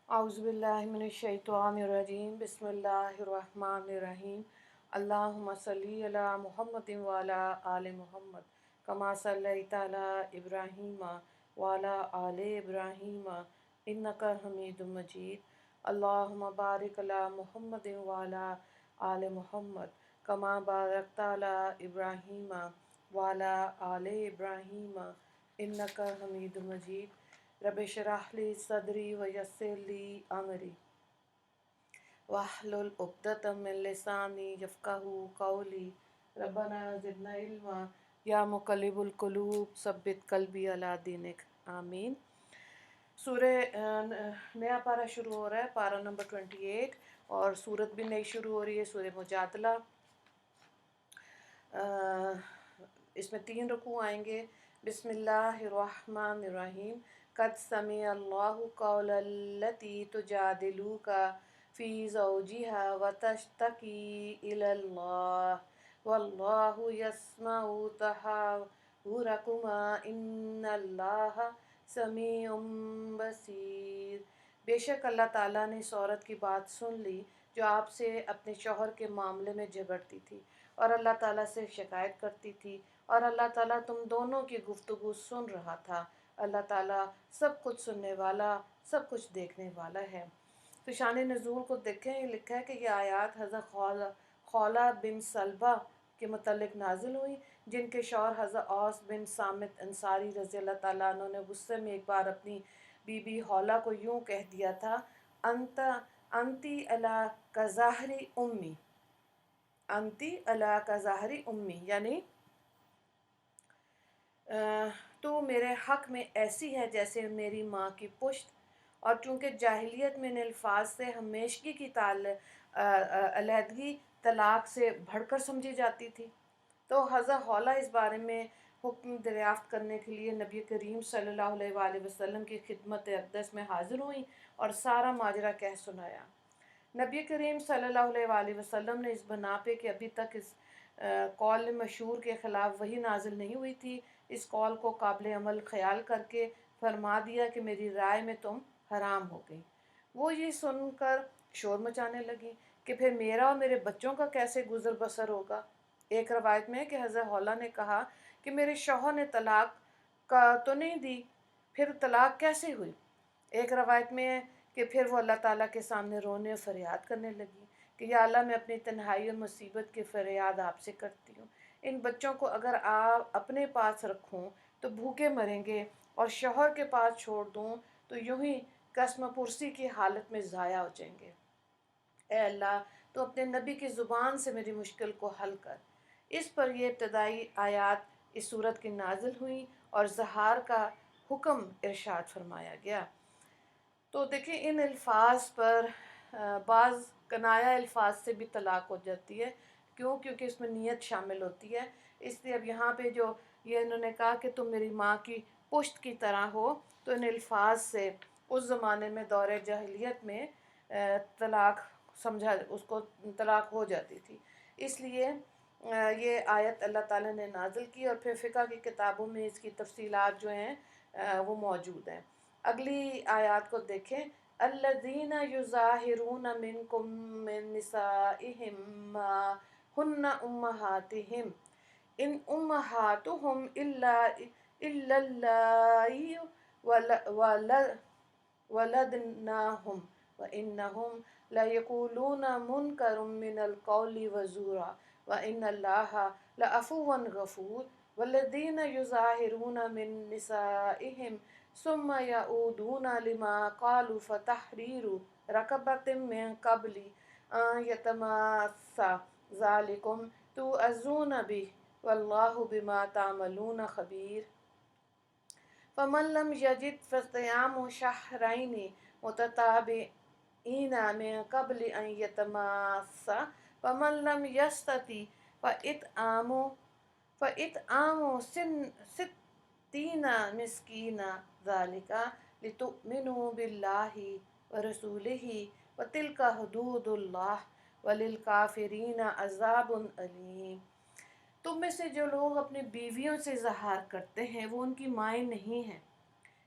औज़ुबिल्लाहि मिनश्शैतानिर्रजीम बिस्मिल्लाहिर्रहमानिर्रहीम अल्लाहुम्मा सल्ली अला मुहम्मदिन व अला आलि मुहम्मद कमा सल्लैता अला इब्राहीम व अला आलि इब्राहीम इन्नका हमीदुम मजीद। अल्लाहुम्मा बारिक अला मुहम्मदिन व अला आलि मुहम्मद कमा बारकता अला इब्राहीम व अला आलि इब्राहीम इन्नका हमीदुम मजीद। रब्बि इश्रह ली सदरी व यस्सिर ली अमरी वहलुल उक़दतम मिन लिसानी यफ़क़हू क़ौली। रब्बना ज़िदना इल्मा या मुक़ल्लिबुल क़ुलूब सब्बित क़ल्बी अला दीनिक। आमीन। नया पारा शुरू हो रहा है, पारा नंबर 28, और सूरत भी नई शुरू हो रही है, सूरह मुजादला। इसमें 3 रुकू आएंगे। बिस्मिल्लाहिर्रहमानिर्रहीम। क़द समिअल्लाहु क़ौलल्लती तुजादिलुका फ़ी ज़ौजिहा व तश्तकी इलल्लाह वल्लाहु यस्मउ तहावुरकुमा इन्नल्लाहा समीउम बसीर। बेशक अल्लाह ताला ने इस औरत की बात सुन ली जो आपसे अपने शौहर के मामले में झगड़ती थी और अल्लाह ताला से शिकायत करती थी, और अल्लाह ताला तुम दोनों की गुफ्तगू सुन रहा था। अल्लाह ताला सब कुछ सुनने वाला, सब कुछ देखने वाला है। तो शान नज़ूल को देखें, लिखा है कि यह आयत हज़रत खौला बिन सलबा के मुतल्लिक़ नाजिल हुई, जिनके शौहर हज़रत औस बिन सामित अंसारी रज़ी अल्लाह ताला अन्हु ने गुस्से में एक बार अपनी बीबी हौला को यूँ कह दिया था, अंती अला कज़ाहरी उम्मी, अंती अला कज़ाहरी उम्मी, यानी तो मेरे हक़ में ऐसी है जैसे मेरी माँ की पुश्त। और चूँकि जाहिलियत में इन अल्फाज से हमेशगी की अलहदगी तलाक से बढ़कर समझी जाती थी, तो हज़रत हौला इस बारे में हुक्म दरियाफ़्त करने के लिए नबी करीम सल्लल्लाहु अलैहि वसल्लम की खिदमत अक़दस में हाज़िर हुई और सारा माजरा कह सुनाया। नबी करीम सल्लल्लाहु अलैहि वसल्लम ने इस बना पे कि अभी तक इस कौल मशहूर के ख़िलाफ़ वही नाजिल नहीं हुई थी, इस कौल को काबिल अमल ख्याल करके फरमा दिया कि मेरी राय में तुम हराम हो गई। वो ये सुनकर शोर मचाने लगी कि फिर मेरा और मेरे बच्चों का कैसे गुज़र बसर होगा। एक रवायत में है कि हज़रत हौला ने कहा कि मेरे शौहर ने तलाक का तो नहीं दी, फिर तलाक कैसे हुई। एक रवायत में है कि फिर वो अल्लाह ताला के सामने रोने और फरियाद करने लगी कि या अल्लाह, मैं अपनी तन्हाई और मुसीबत की फरियाद आपसे करती हूँ। इन बच्चों को अगर आप अपने पास रखूँ तो भूखे मरेंगे, और शौहर के पास छोड़ दूँ तो यूं ही कसम पुरसी की हालत में ज़ाया हो जाएंगे। ए अल्लाह, तो अपने नबी की ज़ुबान से मेरी मुश्किल को हल कर। इस पर यह इब्तदाई आयात इस सूरत की नाजिल हुई और ज़हार का हुक्म इरशाद फरमाया गया। तो देखिए, इन अल्फाज पर बाज़ कनाया अल्फाज से भी तलाक हो जाती है। क्यों? क्योंकि इसमें नीयत शामिल होती है। इसलिए अब यहाँ पे जो ये इन्होंने कहा कि तुम मेरी माँ की पुश्त की तरह हो, तो इन अल्फाज से उस ज़माने में दौर जाहिलियत में तलाक समझा, उसको तलाक हो जाती थी। इसलिए ये आयत अल्लाह ताला ने नाजिल की, और फिर फ़िक़्ह की किताबों में इसकी तफसीलात जो हैं वो मौजूद हैं। अगली आयत को देखें। अल्लज़ीना युज़ाहिरून मिनकुम मिन निसाइहिम मा हुन्ना उम्महातिहिम इन उम्महातुहुम इल्लल्लाही वलदनाहुम व इन्नहुम लयक़ूलूना मुनकरुम मिनल क़ौलि व ज़ूरा व इन्नल्लाहा लअफ़ुव्वुन गफ़ूर। वल्लज़ीना युज़ाहिरून मिन निसाइहिम सुम्मा यऊदूना लिमा क़ालू फ़तहरीरु रक़बतिन मिन क़ब्लि अन यतमास्सा ज़ालिकुम तुअज़ूना बिही वल्लाहु बिमा तामलून ख़बीर। फ़मन लम यजिद फ़सियामु शहरैनि मुतताबिईना मिन क़ब्लि अन यतमास्सा फ़मन लम यस्तति फ़इत्आमु सित्तीना मिस्कीना ज़ालिका लितुमिनु बिल्लाहि व रसूलिहि व तिल्का हुदूदुल्लाह वलिलकाफ़िरीना अज़ाबुन अलीम। तुम में से जो लोग अपनी बीवियों से ज़हार करते हैं वो उनकी माएँ नहीं हैं,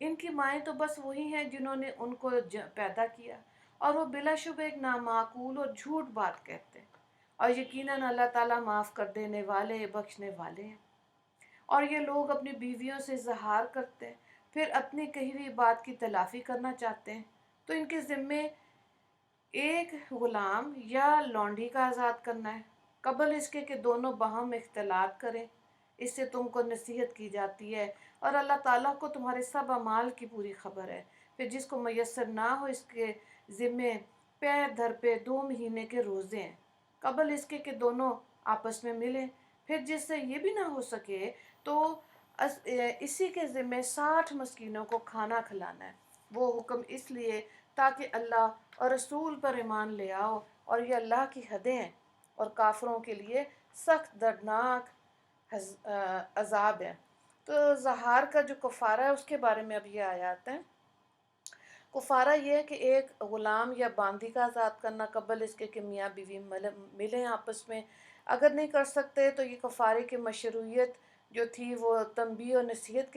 इनकी माएँ तो बस वही हैं जिन्होंने उनको पैदा किया, और वो बिलाशुबह एक नामाकूल और झूठ बात कहते हैं। और यकीनन अल्लाह ताला माफ़ कर देने वाले, बख्शने वाले हैं। और ये लोग अपनी बीवियों से इजहार करते हैं, फिर अपनी कही हुई बात की तलाफ़ी करना चाहते हैं, तो इनके ज़िम्मे एक ग़ुलाम या लौंडी का आज़ाद करना है, कबल इसके कि दोनों बाहम इख्तिलात करें। इससे तुमको नसीहत की जाती है, और अल्लाह ताला को तुम्हारे सब अमाल की पूरी खबर है। फिर जिसको मैसर ना हो, इसके ज़िम्मे पैर धर पे 2 महीने के रोज़े हैं, कबल इसके कि दोनों आपस में मिलें। फिर जिससे ये भी ना हो सके, तो इसी के ज़िम्मे 60 मस्कीनों को खाना खिलाना है। वो हुक्म इसलिए ताकि अल्लाह और रसूल पर ईमान ले आओ, और ये अल्लाह की हदें हैं, और काफिरों के लिए सख्त दर्दनाक अजाब है। तो ज़हार का जो कफ़ारा है उसके बारे में अब ये आयात हैं। कफ़ारा ये है कि एक ग़ुलाम या बांदी का आज़ाद करना, कबल इसके कि मियाँ बीवी मिलें आपस में। अगर नहीं कर सकते तो ये कफ़ारे की मशरूइयत जो थी वो तंबीह और नसीहत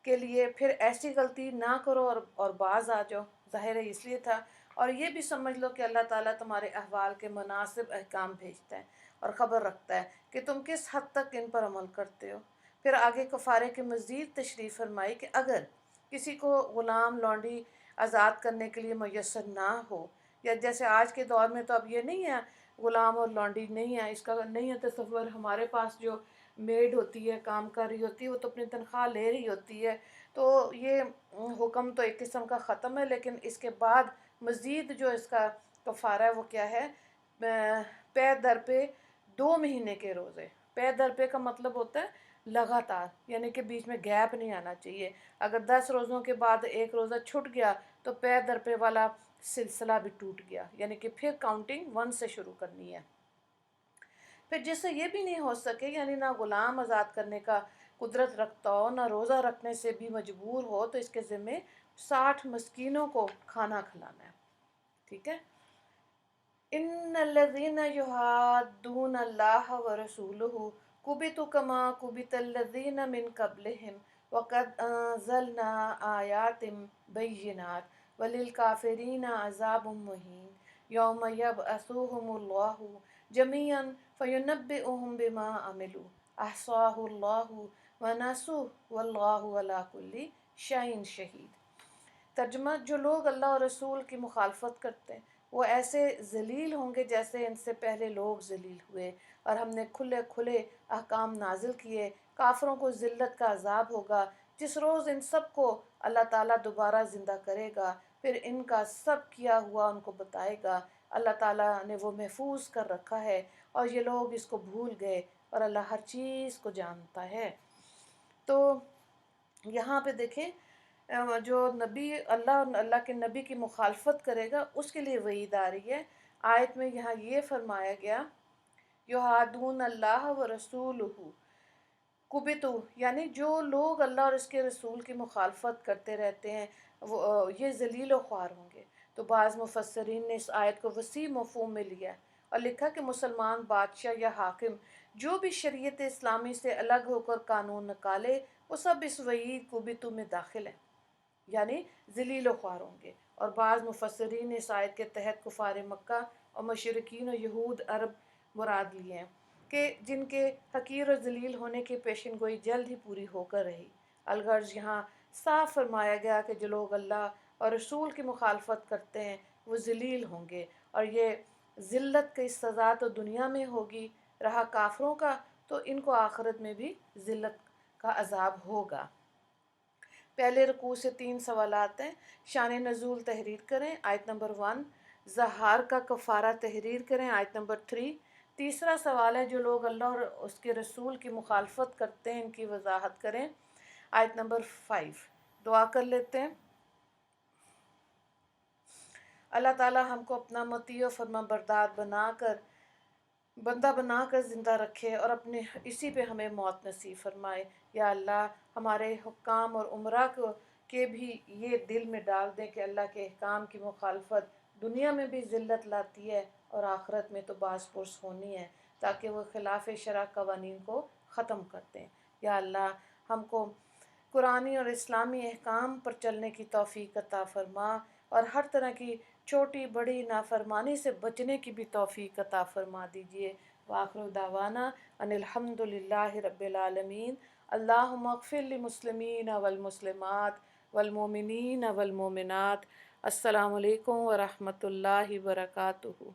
के लिए फिर ऐसी गलती ना करो और बाज आ जाओ। ज़ाहिर है इसलिए था। और ये भी समझ लो कि अल्लाह ताला तुम्हारे अहवाल के मुनासिब अहकाम भेजता है और ख़बर रखता है कि तुम किस हद तक इन पर अमल करते हो। फिर आगे कफ़ारे के मज़ीद तशरीफ़ फरमाई कि अगर किसी को ग़ुलाम लौंडी आज़ाद करने के लिए मैसर ना हो, या जैसे आज के दौर में तो अब ये नहीं है ग़ुलाम और लौंडी नहीं है, इसका नहीं है तसव्वुर। हमारे पास जो मेड होती है, काम कर रही होती है, वो तो अपनी तनख्वाह ले रही होती है। तो ये हुक्म तो एक किस्म का ख़त्म है, लेकिन इसके बाद मज़ीद जो इसका कफ़ारा है वो क्या है, पे दर पे 2 महीने के रोज़े। पे दर पे का मतलब होता है लगातार, यानी कि बीच में गैप नहीं आना चाहिए। अगर 10 रोज़ों के बाद एक रोज़ा छूट गया तो पे दर पे वाला सिलसिला भी टूट गया, यानी कि फिर काउंटिंग 1 से शुरू करनी है। फिर जिससे ये भी नहीं हो सके, यानी ना ग़ुलाम आज़ाद करने का कुदरत रखता हो, ना रोज़ा रखने से भी मजबूर हो, तो इसके ज़िम्मे 60 मस्कीनों को खाना खिलाना है। ठीक है। इन्नल्लज़ीना युहाद्दून अल्लाह व रसूलहु कुबितु कमा कुबितल्लज़ीना मिन क़ब्लिहिम वक़द अंज़लना आयातिम बय्यिनात वलिल काफ़िरीना अज़ाबुम मुहीन यौम यबअसुहुमुल्लाहु जमीअन फ़युनब्बिउहुम बिमा अमिलू अहसाहुल्लाहु व नसूह वल्लाहु अला कुल्लि शैइन शहीद। तर्जुमा, जो लोग अल्लाह और रसूल की मुखालफत करते हैं वो ऐसे जलील होंगे जैसे इनसे पहले लोग जलील हुए, और हमने खुले खुले अहकाम नाजिल किए। काफरों को ज़िल्लत का अजाब होगा जिस रोज़ इन सब को अल्लाह ताला दोबारा ज़िंदा करेगा, फिर इनका सब किया हुआ उनको बताएगा। अल्लाह ताला ने वो महफूज कर रखा है, और ये लोग इसको भूल गए, और अल्लाह हर चीज़ को जानता है। तो यहाँ पे देखें, जो नबी अल्लाह के नबी की मुखालफत करेगा उसके लिए वईद आ रही है। आयत में यहाँ ये फरमाया गया, युहादून अल्लाह व रसूलहु कुबितु, यानी जो लोग अल्लाह और इसके रसूल की मुखालफत करते रहते हैं वो ये ज़लील व ख्वार होंगे। तो बाज़ मुफस्सरीन ने इस आयत को वसी मफ़हूम में लिया और लिखा कि मुसलमान बादशाह या हाकिम जो भी शरीयत इस्लामी से अलग होकर कानून निकाले वो सब इस वईद कुबितु में दाखिल है, यानी ज़लील व ख्वार होंगे। और बाज़ मुफस्सरीन ने इस आयत के तहत कुफ़ार मक्का और मुशरिकीन और यहूद अरब मुराद लिए हैं कि जिनके हकीर और ज़लील होने की पेशन गोई जल्द ही पूरी होकर रही। अलगर्ज यहाँ साफ फरमाया गया कि जो लोग अल्लाह और रसूल की मुखालफत करते हैं वो ज़लील होंगे, और ये ज़िल्लत की सज़ा तो दुनिया में होगी। रहा काफरों का, तो इनको आखिरत में भी ज़िल्लत का अजाब होगा। पहले रुकू से 3 सवालात हैं। शान नज़ूल तहरीर करें, आयत नंबर 1। ज़हार का कफ़ारा तहरीर करें, आयत नंबर 3। तीसरा सवाल है, जो लोग अल्लाह और उसके रसूल की मुखालफत करते हैं इनकी वजाहत करें, आयत नंबर 5। दुआ कर लेते हैं। अल्लाह ताला हमको अपना मती और फरमा बरदार बंदा बनाकर ज़िंदा रखे, और अपने इसी पे हमें मौत नसीब फरमाए। या अल्लाह, हमारे हुक्काम और उमरा को के भी ये दिल में डाल दें कि अल्लाह के अहकाम की मुखालफत दुनिया में भी ज़िल्लत लाती है और आखिरत में तो बास पुरस होनी है, ताकि वह खिलाफ शरअ कवानीन को ख़त्म कर दें। या अल्लाह, हमको कुरानी और इस्लामी अहकाम पर चलने की तौफ़ीक अता फ़रमा, और हर तरह की छोटी बड़ी नाफरमानी से बचने की भी तौफ़ीक अता फ़रमा दीजिए। वाखिर दावाना अनिल हम्दुलिल्लाहि रब्बिल आलमीन। अल्लाहुम्मा अग़फ़िर लिल मुस्लिमीन वल मुस्लिमात वल मोमिनीन वल मोमिनात। अस्सलामु अलैकुम व रहमतुल्लाहि व बरकातुहू।